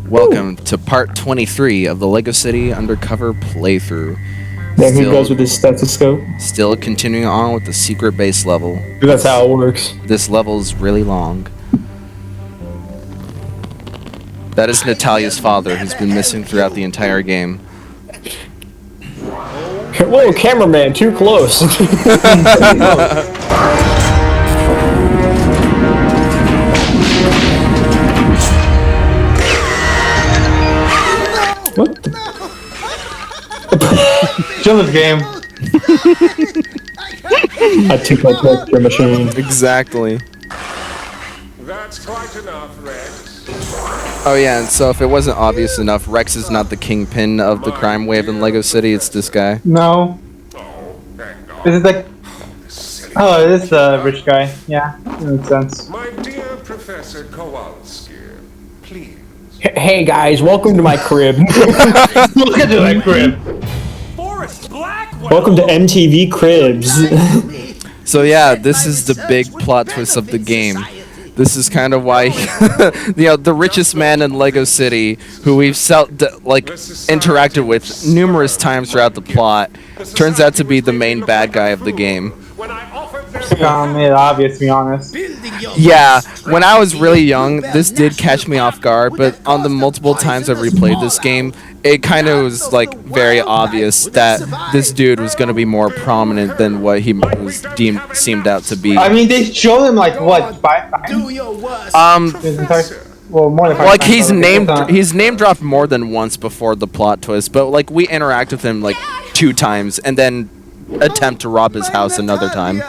Welcome to part 23 of the Lego City Undercover playthrough. Yeah, who goes with his stethoscope? Still continuing on with the secret base level. That's how it works. This level's really long. That is Natalia's father, who's been missing throughout the entire game. Whoa, cameraman, too close. What the? Kill this game. I took my picture machine. Exactly. That's quite enough, Rex. Oh yeah, and so if it wasn't obvious enough, Rex is not the kingpin of the crime wave in Lego City, it's this guy. No. Oh, thank God. This is like. Oh, it is the rich guy. Yeah, that makes sense. My dear Professor Kowalski, please. Hey guys, welcome to my crib. Look at that crib. Forrest Blackwell. Welcome to MTV Cribs. So yeah, this is the big plot twist of the game. This is kind of why, the richest man in Lego City, who we've interacted with numerous times throughout the plot, turns out to be the main bad guy of the game. When I offered this Made it obvious, to be honest. Yeah, when I was really young, this did catch me off guard, but on the multiple times I've replayed this game, it kind of was very obvious that this dude was going to be more prominent than what he seemed out to be. I mean, they showed him like what 5 times? Well, more than 5 Like times. he's name dropped more than once before the plot twist, but we interact with him 2 times and then attempt to rob his house another time.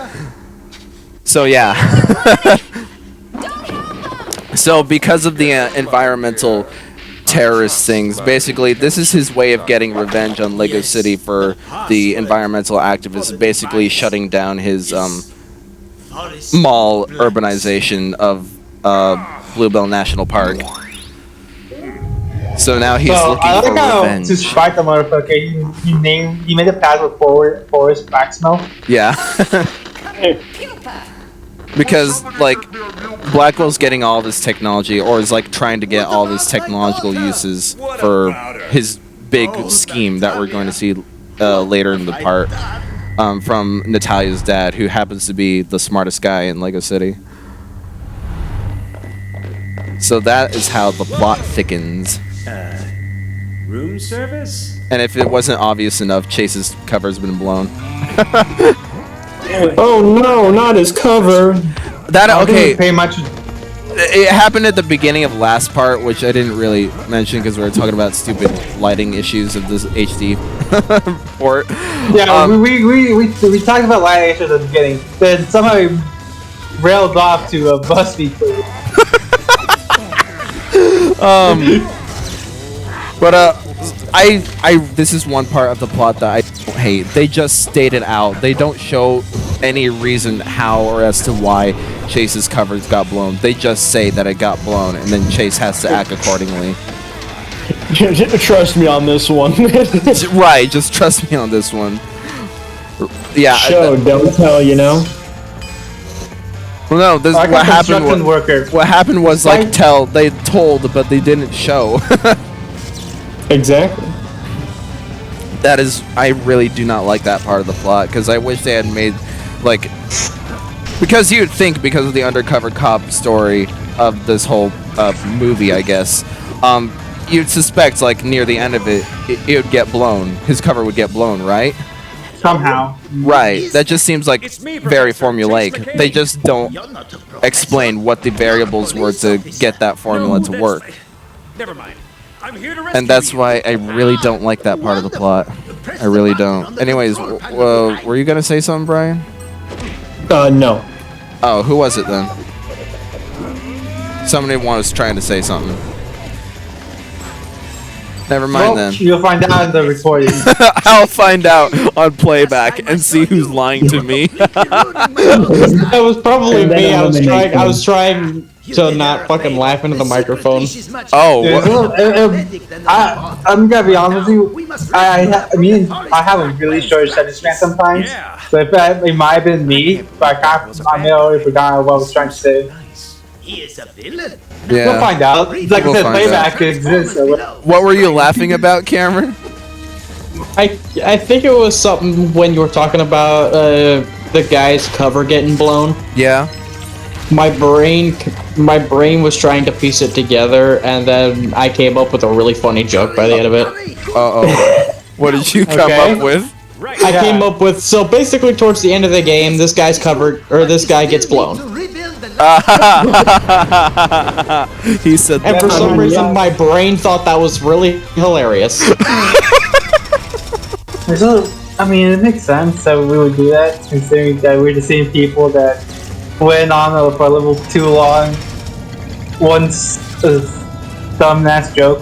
So yeah. So because of the environmental terrorist things, basically this is his way of getting revenge on Lego City for the environmental activists, basically shutting down his mall urbanization of Bluebell National Park. So now he's looking I like for how revenge. to spite the motherfucker, you made a pass with Forrest Blacksmell. Yeah. Because Blackwell's getting all this technology, or is trying to get all these technological uses for his big scheme that we're going to see later in the part from Natalia's dad, who happens to be the smartest guy in Lego City. So that is how the plot thickens. Room service? And if it wasn't obvious enough, Chase's cover's been blown. Oh no, not his cover. That okay. Pay much. It happened at the beginning of last part, which I didn't really mention because we were talking about stupid lighting issues of this HD port. Yeah, we talked about lighting issues at the beginning. Then somehow we railed off to a BuzzFeed clip. This is one part of the plot that I don't hate. They just state it out. They don't show any reason how or as to why Chase's covers got blown. They just say that it got blown, and then Chase has to act accordingly. Trust me on this one. Right, just trust me on this one. Yeah. Show, don't tell, you know? Well, no, this Like what a happened. construction worker. What happened was they told, but they didn't show. Exactly. That is, I really do not like that part of the plot, because I wish they had made, because you'd think, because of the undercover cop story of this whole movie, I guess, you'd suspect, near the end of it would get blown. His cover would get blown, right? Somehow. Right. That just seems very formulaic. They just don't explain what the variables were to get that formula to work. Never mind. I'm here to rescue And that's you. why I really don't like that part of the plot. I really don't. Anyways, were you gonna say something, Brian? No. Oh, who was it then? Somebody was trying to say something. Never mind then. You'll find out in the recording. I'll find out on playback and see who's lying to me. It was probably And then me. eliminate I was trying to not fucking laugh into the microphone. Oh, I'm gonna be honest with you. I have a really short attention span sometimes. Yeah. So it might have been me, but I already forgot what I was trying to say. he is a villain. We'll Yeah. find out. Like I We'll said, find playback exists. So What were you laughing about, Cameron? I think it was something when you were talking about the guy's cover getting blown. Yeah. My brain was trying to piece it together, and then I came up with a really funny joke by the end of it. Uh-oh. What did you come Okay. up with? I came up with, so basically towards the end of the game, this guy's covered, or this guy gets blown. He said And for that. some reason, my brain thought that was really hilarious. So, I mean, it makes sense that we would do that, considering that we're the same people that went on for a little too long. Once a dumbass joke.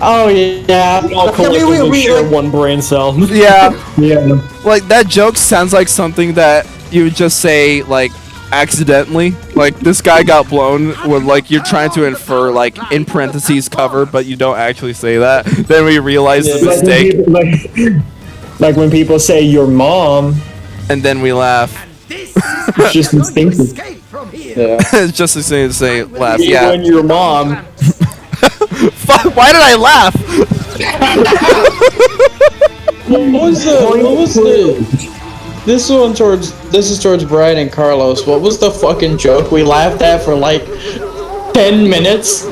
Oh yeah, all collectively we- share one brain cell. Yeah. Yeah. Like, that joke sounds like something that you would just say, like, accidentally. Like, this guy got blown when, like, you're trying to infer, like, in parentheses cover, but you don't actually say that. Then we realize the mistake, Like when people say your mom, and then we laugh. it's just instinctive. It's just the same to say laugh. When Yeah. your mom. Fuck, why did I laugh? What was the? This is towards Bryan and Carlos. What was the fucking joke we laughed at for like 10 minutes?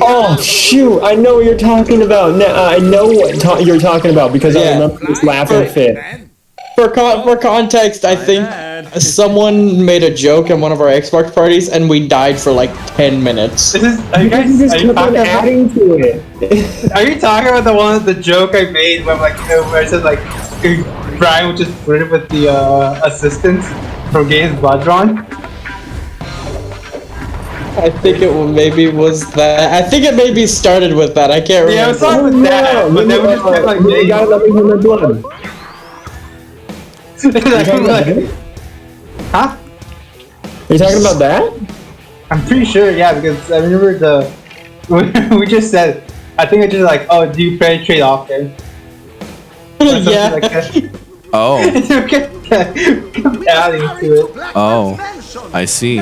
Oh shoot! I know what you're talking about. I know what you're talking about because I Yeah. remember this laughing fit. For context, I think someone made a joke in one of our Xbox parties, and we died for like 10 minutes. This is, are you guys You are just you keep on talking about? adding to it. Are you talking about the joke I made when where I said like Bryan would just flirt with the assistant from getting his blood drawn? I think it maybe was that. I think it maybe started with that. I can't remember. Yeah, it started with that, but then we just kept like You getting gotta let me hear my blood. huh? Are you talking about that? I'm pretty sure, yeah, because I remember we just said. I think I just like, oh, do you penetrate often? Or something Yeah. like that. Oh. kept adding to it. Oh. I see.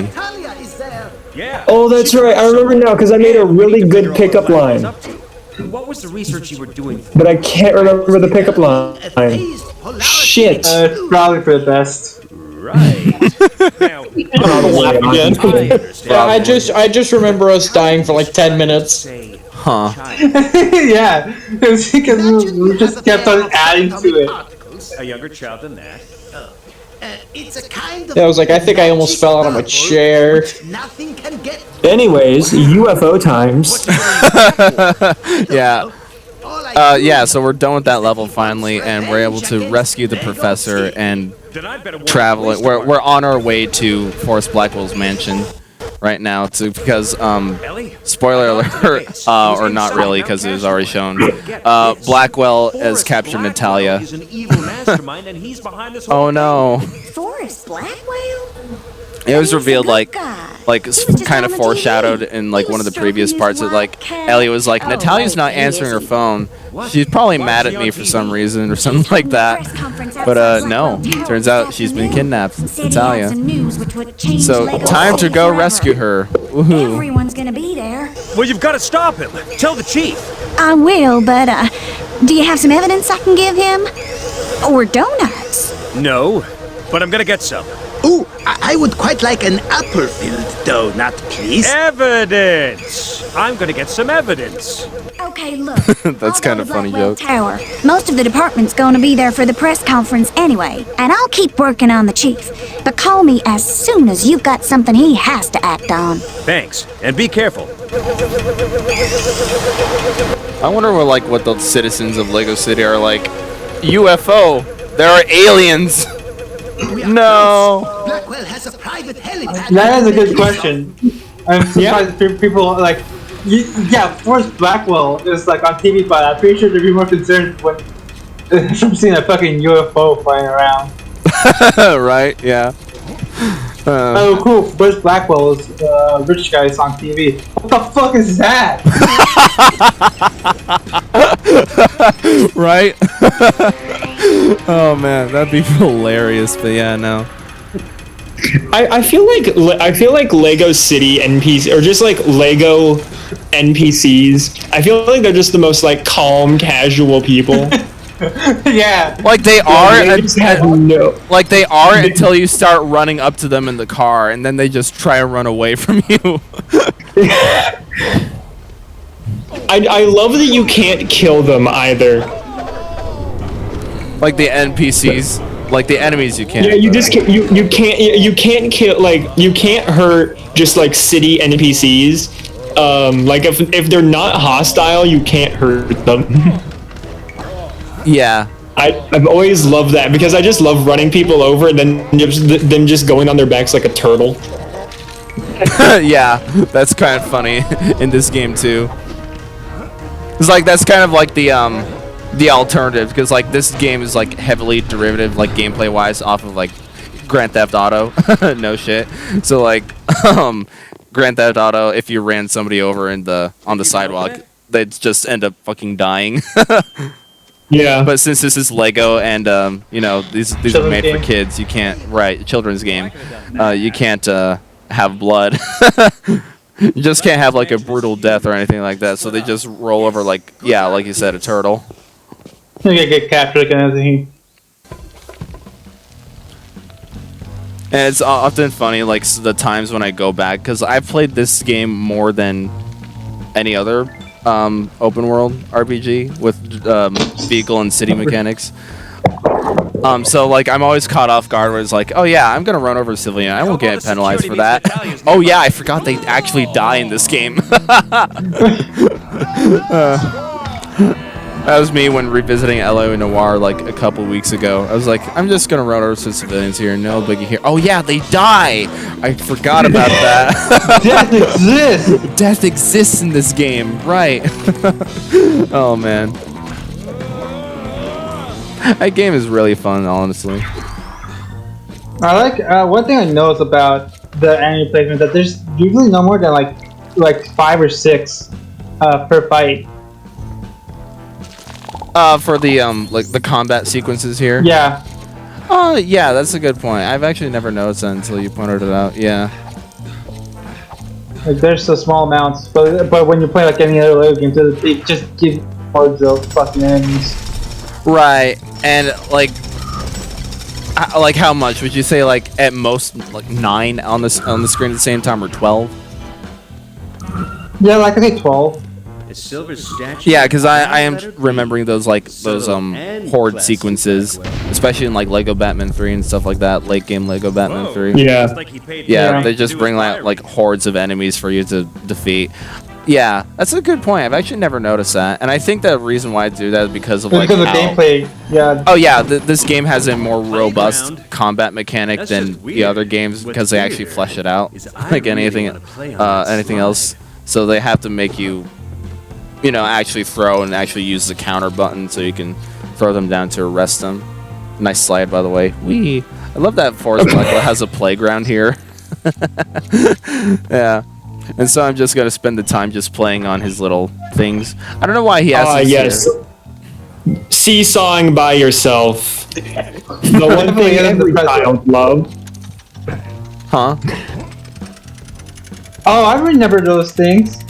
Yeah. Oh, that's right. I remember now because I made a really good pickup line, What was the research you were doing? but I can't remember the pickup line. Shit. It's probably for the best. Right. Now, Probably. Yeah, I just remember us dying for like 10 minutes. say, Huh. Yeah, it was because we just kept on adding to it. a younger child than that. It's a kind of Yeah, I was like, I think I almost fell out of my chair. nothing can get. Anyways, UFO times. Yeah. Yeah, so we're done with that level finally, and we're able to rescue the professor and Then I'd better warn travel the it. police We're on our way to Forrest Blackwell's mansion right now, because Ellie? spoiler alert, or not really, because it was already shown. Blackwell has captured Natalia. He's an evil mastermind, and he's behind this whole Oh no! Forrest Blackwell? It was revealed Good like guy. He was just kind of on the foreshadowed TV. in like He one of was the previous stroking parts. his That like white cat. Ellie was like, Oh, Natalia's not right, answering her he is. phone. What? She's probably Why mad is at she me on for TV? some reason or something like that. But no, turns out she's been kidnapped. Natalia. So time to go rescue her. Woohoo! Everyone's gonna be there. Well, you've got to stop him. Tell the chief. I will, but do you have some evidence I can give him? Or donuts? No, but I'm gonna get some. Ooh, I would quite like an apple-filled donut, please. Evidence. I'm gonna get some evidence. Okay, look. That's kind of funny joke. Tower. Most of the department's gonna be there for the press conference anyway, and I'll keep working on the chief. But call me as soon as you've got something he has to act on. Thanks, and be careful. I wonder what the citizens of Lego City are like. UFO. There are aliens. No. Blackwell has a private helipad. That is a good question. I'm surprised people like, yeah, Forrest Blackwell is like on TV, but I'm pretty sure they'd be more concerned when from seeing a fucking UFO flying around. Right? Yeah. Oh, cool. Forrest Blackwell is rich guys on TV. What the fuck is that? Right? Oh man, that'd be hilarious. But yeah, no. I feel like Lego City NPCs or just like Lego NPCs. I feel like they're just the most like calm, casual people. Yeah. Like they are, They just have no. like they are until you start running up to them in the car, and then they just try and run away from you. I love that you can't kill them either. Like the NPCs, like the enemies, you can't. Yeah, you just can't. You can't kill you can't hurt just like city NPCs. Like if they're not hostile, you can't hurt them. Yeah. I've always loved that because I just love running people over and then them just going on their backs like a turtle. Yeah, that's kind of funny in this game too. It's like that's kind of like the alternative, because like this game is like heavily derivative, like gameplay wise, off of like Grand Theft Auto. No shit. So like Grand Theft Auto, if you ran somebody over on the sidewalk, they'd just end up fucking dying. Yeah. But since this is Lego and you know, these are made for kids, you can't, right, children's game. You can't have blood. You just can't have like a brutal death or anything like that. So they just roll over like, yeah, like you said, a turtle. You get captured and everything. And it's often funny, like the times when I go back, because I've played this game more than any other open world RPG with vehicle and city mechanics. So like I'm always caught off guard where it's like, oh yeah, I'm gonna run over a civilian. I won't get penalized for that. Oh yeah, I forgot they actually die in this game. That was me when revisiting LA Noire like a couple weeks ago. I was like, I'm just gonna run over some civilians here, no biggie here. Oh yeah, they die! I forgot about that. Death exists! Death exists in this game, right. Oh man. That game is really fun, honestly. I like, one thing I noticed about the enemy placement, that there's usually no more than like 5 or 6 per fight. For the like the combat sequences here. Yeah. Oh yeah, that's a good point. I've actually never noticed that until you pointed it out. Yeah. Like there's so small amounts, but when you play like any other Lego game, it just gives hordes of fucking enemies. Right, and like how much would you say? Like at most, like 9 on the screen at the same time, or 12? Yeah, like I say 12. Silver statue. Yeah, because I am remembering those horde sequences, especially in like Lego Batman 3 and stuff like that, late game Lego Batman 3. Yeah. Yeah, they just bring like hordes of enemies for you to defeat. Yeah, that's a good point. I've actually never noticed that, and I think the reason why I do that is because of like because of gameplay. Yeah. Oh yeah, this game has a more robust combat mechanic than the other games because they actually flesh it out like anything else. So they have to make you, you know, actually throw and actually use the counter button so you can throw them down to arrest them. Nice slide, by the way. Whee! I love that Forest Michael has a playground here. Yeah. And so I'm just going to spend the time just playing on his little things. I don't know why he has this yes. Here. Seesawing by yourself. The one thing every child loves. Huh? Oh, I remember those things.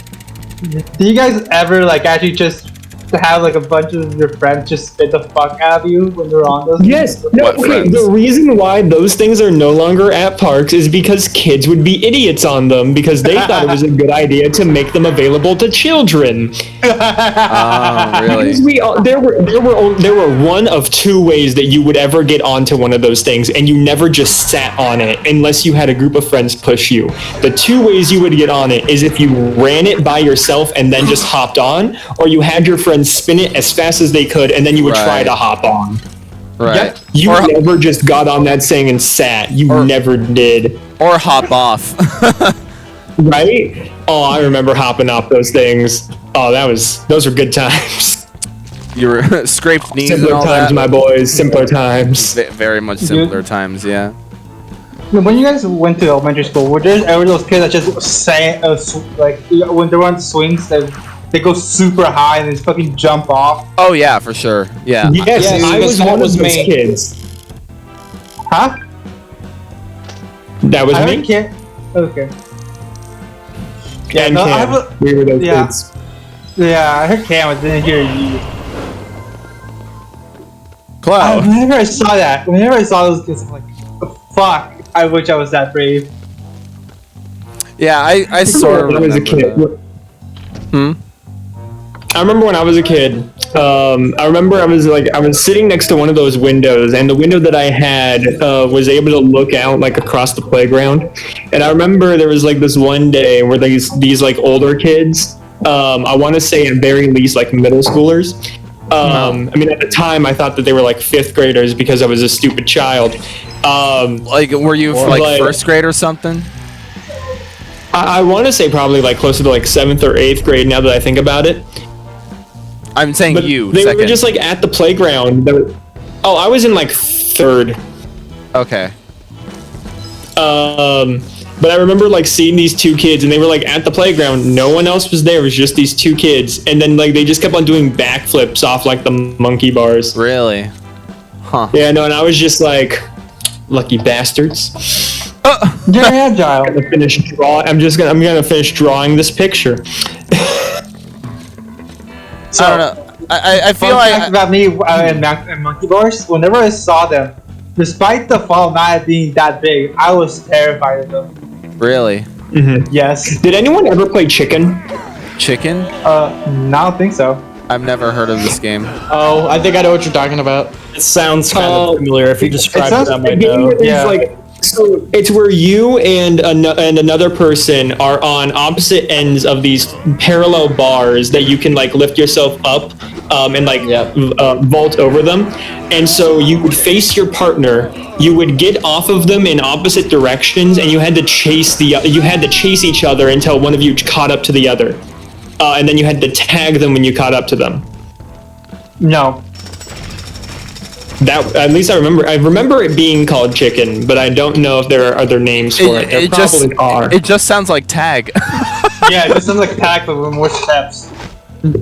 Do you guys ever like actually just have like a bunch of your friends just spit the fuck out of you when they're on those? Yes. No, okay. The reason why those things are no longer at parks is because kids would be idiots on them because they thought it was a good idea to make them available to children. Oh, really? Because there were one of 2 ways that you would ever get onto one of those things, and you never just sat on it unless you had a group of friends push you. The 2 ways you would get on it is if you ran it by yourself and then just hopped on, or you had your friends spin it as fast as they could, and then you would try to hop on. Right. Yep. You never just got on that thing and sat. You never did. Or hop off. Right? Oh, I remember hopping off those things. Oh, those were good times. You were scraped knees Simpler and all times, that. my boys. Simpler times. Very much simpler times, yeah. When you guys went to elementary school, were there ever those kids that just sang, like when they were on swings, they go super high and they just fucking jump off? Oh yeah, for sure. Yeah. Yes, I was one of those me. kids. Huh? That was I me. can't. Okay. Yeah, And no, I Cam. have a, We were those yeah. kids. Yeah, I heard Cam, I didn't hear you. Cloud. Whenever I saw those kids, I'm like, fuck, I wish I was that brave. Yeah, I sort of When I was a remember kid. that. I remember when I was a kid. I remember I was sitting next to one of those windows, and the window that I had was able to look out like across the playground. And I remember there was like this one day where these like older kids, I want to say at very least like middle schoolers. I mean, at the time I thought that they were like 5th graders because I was a stupid child. Like, were you like 1st grade or something? I want to say probably like closer to like 7th or 8th grade now that I think about it. I'm saying But you. they second. were just like at the playground. Oh, I was in like 3rd. Okay. But I remember like seeing these 2 kids, and they were like at the playground. No one else was there. It was just these 2 kids, and then like they just kept on doing backflips off like the monkey bars. Really? Huh. Yeah, no, and I was just like, lucky bastards. You're agile. I'm gonna finish drawing this picture. So, I don't know. I feel fun like fact about me and monkey bars, whenever I saw them, despite the fall not being that big, I was terrified of them. really Yes. Did anyone ever play chicken? chicken. I don't think so. I've never heard of this game. Oh, I think I know what you're talking about. It sounds kind of familiar. If you describe it, I A might game know. that is Yeah. like, so it's where you and another person are on opposite ends of these parallel bars that you can like lift yourself up and like vault over them. And so you would face your partner, you would get off of them in opposite directions, and you had to chase each other until one of you caught up to the other. And then you had to tag them when you caught up to them. No. That, at least I remember it being called chicken, but I don't know if there are other names for it. There probably are. It just sounds like tag. Yeah, it just sounds like pack with more steps.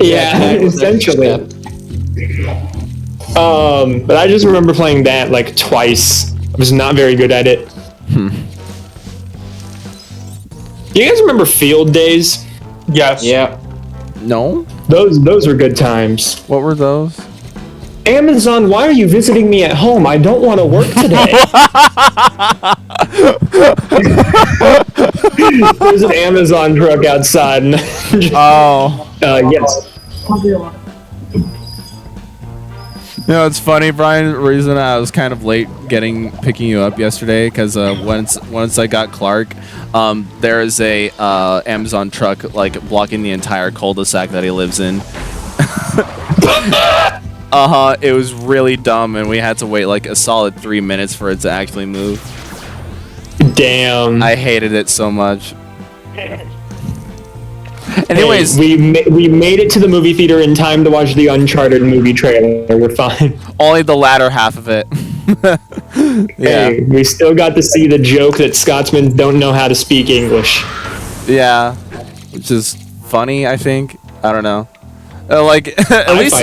Yeah, essentially. But I just remember playing that like twice. I was not very good at it. Do you guys remember Field Days? Yes. Yeah. No. Those were good times. What were those? Amazon, why are you visiting me at home? I don't want to work today. There's an Amazon truck outside. And Oh. yes. You know, it's funny, Brian. The reason I was kind of late picking you up yesterday because once I got Clark, there's a Amazon truck like blocking the entire cul-de-sac that he lives in. It was really dumb, and we had to wait like a solid 3 minutes for it to actually move. Damn. I hated it so much. Anyways, hey, we made it to the movie theater in time to watch the Uncharted movie trailer. We're fine. only the latter half of it. Yeah. Hey, we still got to see the joke that Scotsmen don't know how to speak English. Yeah, which is funny. I think. I don't know. Like at least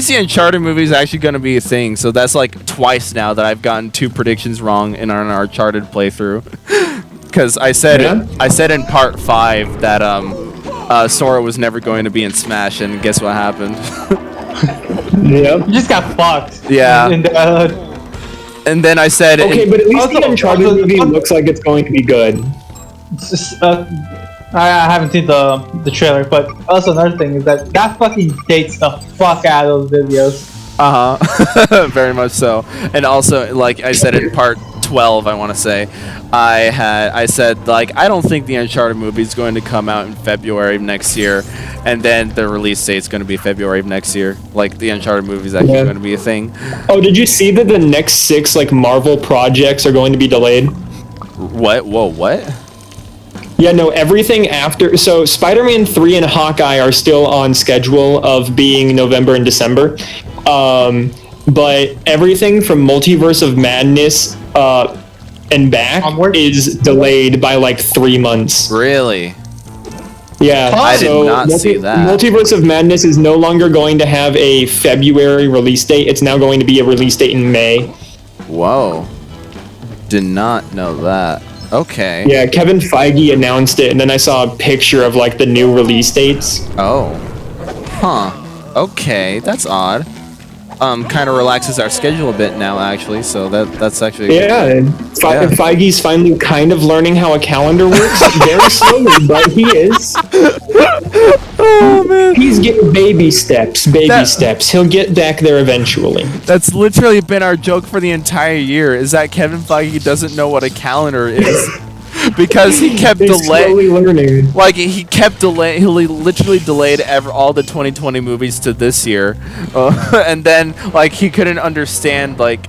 the Uncharted movie is actually going to be a thing. So that's like twice now that I've gotten 2 predictions wrong in our Uncharted playthrough. Because I said in part 5 that Sora was never going to be in Smash, and guess what happened? Yep. You just got fucked. Yeah. And And then I said, okay, but at least the also- Uncharted also- movie looks like it's going to be good. I haven't seen the trailer, but also another thing is that fucking dates the fuck out of those videos. very much so. And also, like I said in part 12, I want to say, I said, like, I don't think the Uncharted movie is going to come out in February of next year, and then the release date's going to be February of next year. Like, the Uncharted movie is actually going to be a thing. Oh, did you see that the next 6 like Marvel projects are going to be delayed? What? Whoa, what? Yeah, no, everything after. So Spider-Man 3 and Hawkeye are still on schedule of being November and December. But everything from Multiverse of Madness and back is delayed by like 3 months. Really? Yeah, I did not see that. Multiverse of Madness is no longer going to have a February release date. It's now going to be a release date in May. Whoa. Did not know that. Okay. Yeah, Kevin Feige announced it, and then I saw a picture of like the new release dates. Oh. Huh. Okay, that's odd. Kind of relaxes our schedule a bit now, actually. So that's actually Feige's finally kind of learning how a calendar works, very slowly, but he is. Oh man, he's getting baby steps. He'll get back there eventually. That's literally been our joke for the entire year. Is that Kevin Feige doesn't know what a calendar is. Because he kept delaying, like he kept delaying. He literally delayed all the 2020 movies to this year, and then like he couldn't understand like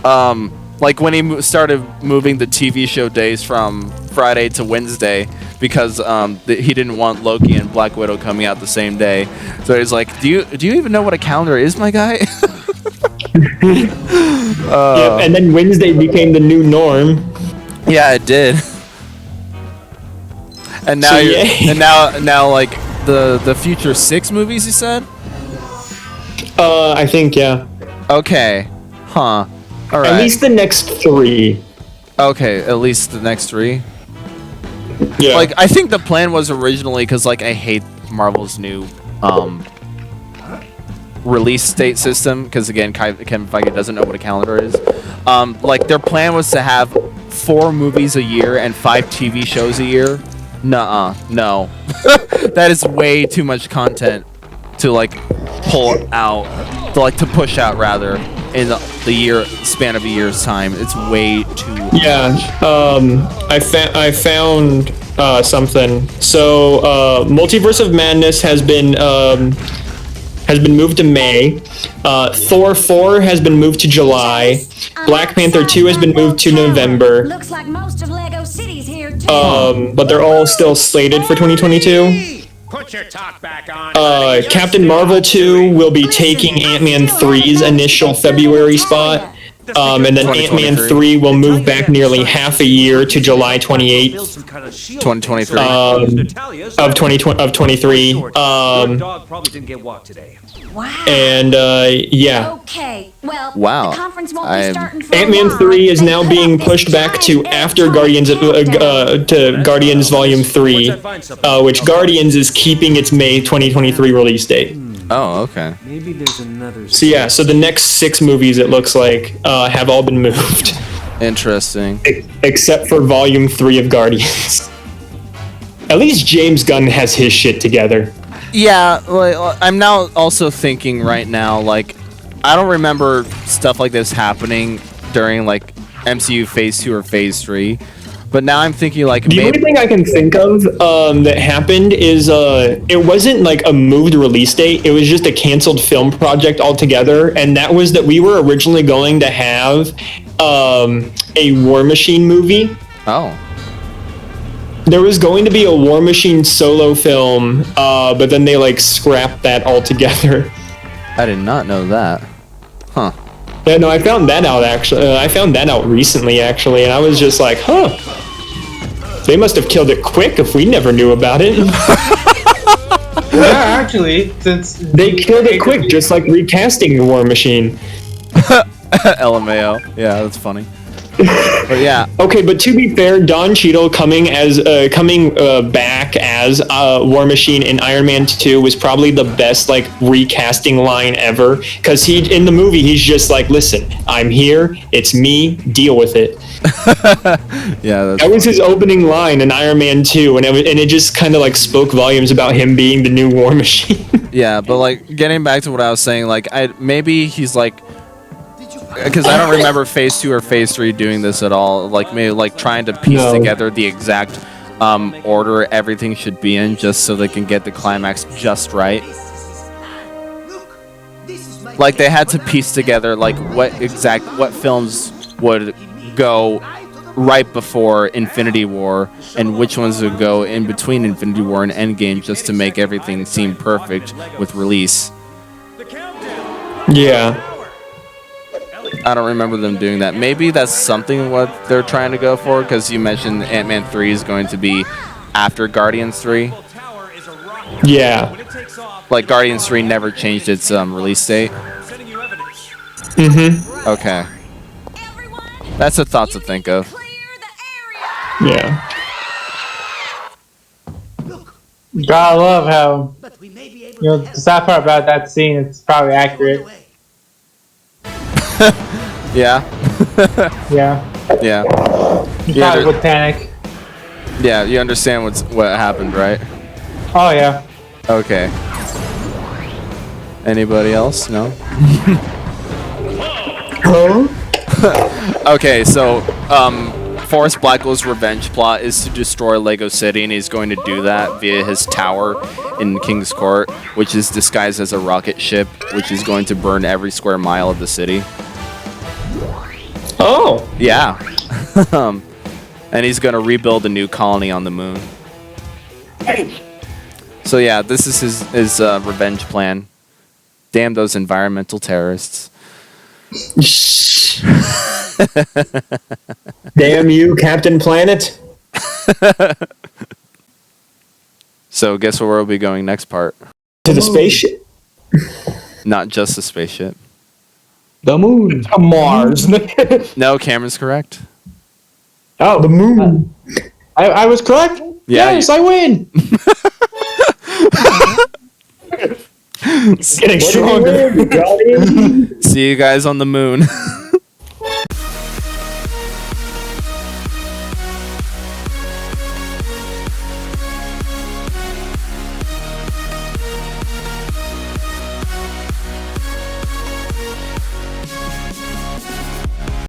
when he started moving the TV show days from Friday to Wednesday because he didn't want Loki and Black Widow coming out the same day. So he's like, "Do you even know what a calendar is, my guy?" Yep, and then Wednesday became the new norm. Yeah, it did. And now now like the future 6 movies you said? I think yeah. Okay. Huh. All right. At least the next 3. Okay, at least the next 3. Yeah. Like I think the plan was originally cuz like I hate Marvel's new release date system because again Kevin Feige doesn't know what a calendar is. Like their plan was to have 4 movies a year and 5 TV shows a year. Nuh-uh, no. That is way too much content to like pull out, to push out rather in the span of a year's time. It's way too much. I found something. So Multiverse of Madness has been moved to May. Thor 4 has been moved to July. Black Panther 2 has been moved to November. Looks like most of Lego City's here too. But they're all still slated for 2022. Put your talk back on. Captain Marvel 2 will be taking Ant-Man 3's initial February spot. And then Ant-Man 3 will move back nearly half a year to July 28th. 2023. Of 23. Dog probably didn't get walked today. Wow. And yeah. Okay. Well, wow. the conference won't be starting for Ant-Man 3 is now being pushed back to after Guardians to Guardians Volume 3, which Guardians is keeping its May 2023 release date. Oh, okay. Maybe there's another. So yeah, so the next 6 movies it looks like have all been moved. Interesting. Except for Volume 3 of Guardians. At least James Gunn has his shit together. Yeah, like, I'm now also thinking right now, like, I don't remember stuff like this happening during, like, MCU Phase 2 or Phase 3. But now I'm thinking, like, the only thing I can think of that happened is it wasn't, like, a moved release date. It was just a canceled film project altogether. And that was that we were originally going to have a War Machine movie. Oh. There was going to be a War Machine solo film, but then they like scrapped that altogether. I did not know that. Huh. Yeah, no, I found that out actually. I found that out recently actually, and I was just like, huh. They must have killed it quick if we never knew about it. Yeah, actually, since they killed it quick, just like recasting the War Machine. LMAO. Yeah, that's funny. But yeah. Okay, but to be fair, Don Cheadle coming back as War Machine in Iron Man 2 was probably the best like recasting line ever. Because in the movie he's just like, listen, I'm here, it's me, deal with it. Yeah, that was his opening line in Iron Man 2, and it just kind of like spoke volumes about him being the new War Machine. Yeah, but like getting back to what I was saying, like maybe he's like. Because I don't remember Phase 2 or Phase 3 doing this at all. Like maybe like trying to piece together the exact order everything should be in, just so they can get the climax just right. Like they had to piece together like what films would go right before Infinity War and which ones would go in between Infinity War and Endgame, just to make everything seem perfect with release. Yeah. I don't remember them doing that. Maybe that's something what they're trying to go for, because you mentioned Ant-Man 3 is going to be after Guardians 3. Yeah. Like Guardians 3 never changed its release date. Mm-hmm. Okay. That's a thought to think of. Yeah. Gotta love how, the sad part about that scene, it's probably accurate. Yeah. Yeah. Yeah. You Yeah, probably would panic. Yeah, you understand what happened, right? Oh, yeah. Okay. Anybody else? No? Okay, so, Forrest Blackwell's revenge plot is to destroy Lego City, and he's going to do that via his tower in King's Court, which is disguised as a rocket ship, which is going to burn every square mile of the city. Oh. Yeah. And he's going to rebuild a new colony on the moon. So yeah, this is his revenge plan. Damn those environmental terrorists. Damn you, Captain Planet. So guess where we'll be going next part? To the spaceship. Not just the spaceship. The moon. To Mars. No, Cameron's correct. Oh, the moon. I was correct? Yeah, Yes, I win! It's getting stronger. See you guys on the moon.